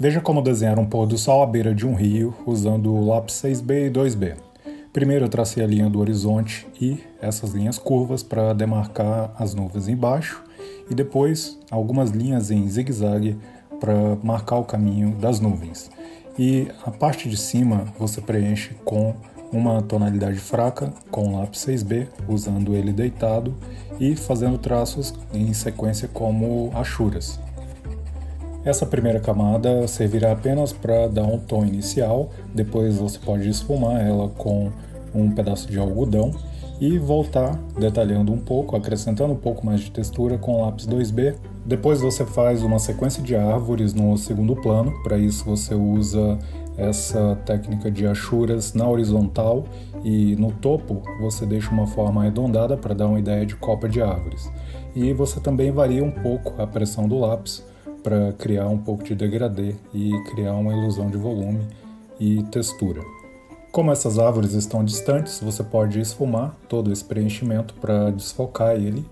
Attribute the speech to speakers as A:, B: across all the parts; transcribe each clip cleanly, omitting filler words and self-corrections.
A: Veja como desenhar um pôr do sol à beira de um rio usando o lápis 6B e 2B. Primeiro eu tracei a linha do horizonte e essas linhas curvas para demarcar as nuvens embaixo e depois algumas linhas em zigue-zague para marcar o caminho das nuvens. E a parte de cima você preenche com uma tonalidade fraca com o lápis 6B, usando ele deitado e fazendo traços em sequência como achuras. Essa primeira camada servirá apenas para dar um tom inicial, depois você pode esfumar ela com um pedaço de algodão e voltar detalhando um pouco, acrescentando um pouco mais de textura com o lápis 2B. Depois você faz uma sequência de árvores no segundo plano, para isso você usa essa técnica de achuras na horizontal e no topo você deixa uma forma arredondada para dar uma ideia de copa de árvores. E você também varia um pouco a pressão do lápis para criar um pouco de degradê e criar uma ilusão de volume e textura. Como essas árvores estão distantes, você pode esfumar todo esse preenchimento para desfocar ele,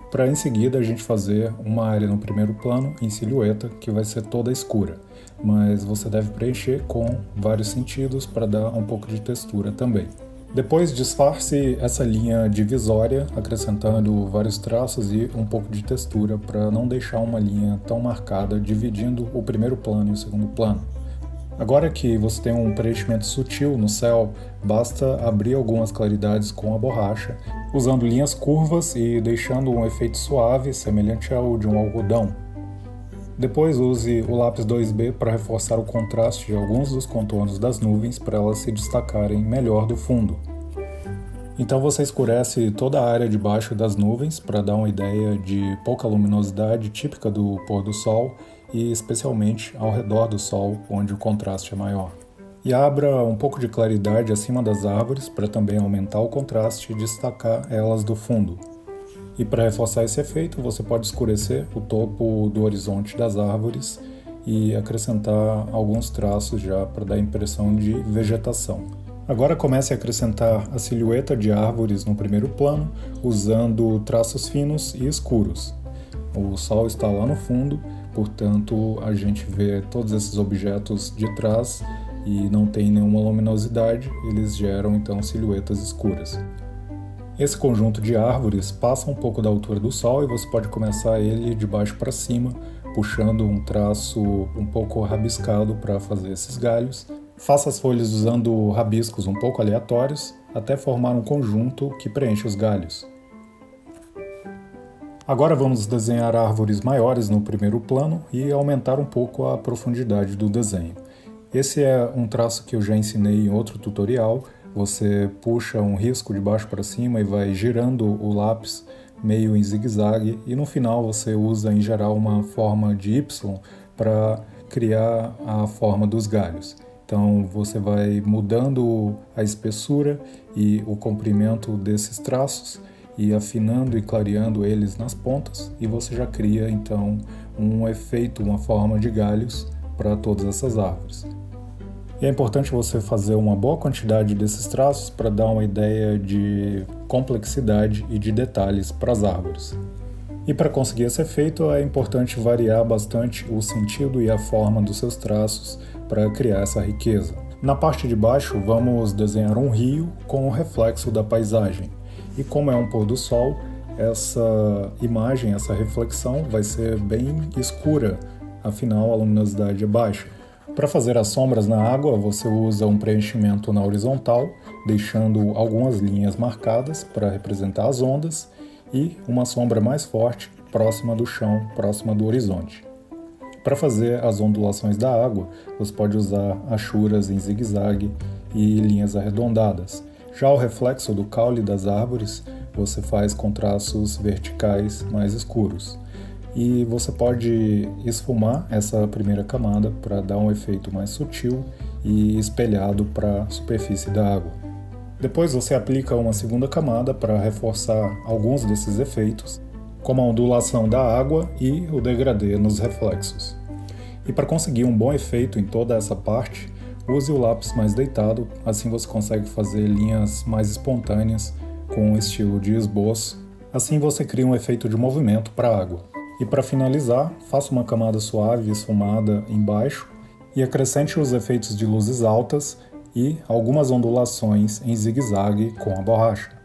A: para em seguida a gente fazer uma área no primeiro plano em silhueta que vai ser toda escura, mas você deve preencher com vários sentidos para dar um pouco de textura também. Depois disfarce essa linha divisória, acrescentando vários traços e um pouco de textura para não deixar uma linha tão marcada dividindo o primeiro plano e o segundo plano. Agora que você tem um preenchimento sutil no céu, basta abrir algumas claridades com a borracha, usando linhas curvas e deixando um efeito suave, semelhante ao de um algodão. Depois use o lápis 2B para reforçar o contraste de alguns dos contornos das nuvens para elas se destacarem melhor do fundo. Então você escurece toda a área debaixo das nuvens para dar uma ideia de pouca luminosidade típica do pôr do sol e especialmente ao redor do sol, onde o contraste é maior. E abra um pouco de claridade acima das árvores para também aumentar o contraste e destacar elas do fundo. E para reforçar esse efeito, você pode escurecer o topo do horizonte das árvores e acrescentar alguns traços já para dar a impressão de vegetação. Agora comece a acrescentar a silhueta de árvores no primeiro plano, usando traços finos e escuros. O sol está lá no fundo, portanto a gente vê todos esses objetos de trás e não tem nenhuma luminosidade, eles geram então silhuetas escuras. Esse conjunto de árvores passa um pouco da altura do sol e você pode começar ele de baixo para cima, puxando um traço um pouco rabiscado para fazer esses galhos. Faça as folhas usando rabiscos um pouco aleatórios, até formar um conjunto que preenche os galhos. Agora vamos desenhar árvores maiores no primeiro plano e aumentar um pouco a profundidade do desenho. Esse é um traço que eu já ensinei em outro tutorial. Você puxa um risco de baixo para cima e vai girando o lápis meio em zigue-zague e no final você usa em geral uma forma de Y para criar a forma dos galhos. Então você vai mudando a espessura e o comprimento desses traços e afinando e clareando eles nas pontas e você já cria então um efeito, uma forma de galhos para todas essas árvores. E é importante você fazer uma boa quantidade desses traços para dar uma ideia de complexidade e de detalhes para as árvores. E para conseguir esse efeito é importante variar bastante o sentido e a forma dos seus traços para criar essa riqueza. Na parte de baixo vamos desenhar um rio com o reflexo da paisagem. E como é um pôr do sol, essa imagem, essa reflexão vai ser bem escura, afinal a luminosidade é baixa. Para fazer as sombras na água, você usa um preenchimento na horizontal, deixando algumas linhas marcadas para representar as ondas e uma sombra mais forte próxima do chão, próxima do horizonte. Para fazer as ondulações da água, você pode usar achuras em zigue-zague e linhas arredondadas. Já o reflexo do caule das árvores, você faz com traços verticais mais escuros. E você pode esfumar essa primeira camada para dar um efeito mais sutil e espelhado para a superfície da água. Depois você aplica uma segunda camada para reforçar alguns desses efeitos, como a ondulação da água e o degradê nos reflexos. E para conseguir um bom efeito em toda essa parte, use o lápis mais deitado, assim você consegue fazer linhas mais espontâneas com um estilo de esboço. Assim você cria um efeito de movimento para a água. E para finalizar, faça uma camada suave esfumada embaixo e acrescente os efeitos de luzes altas e algumas ondulações em zigue-zague com a borracha.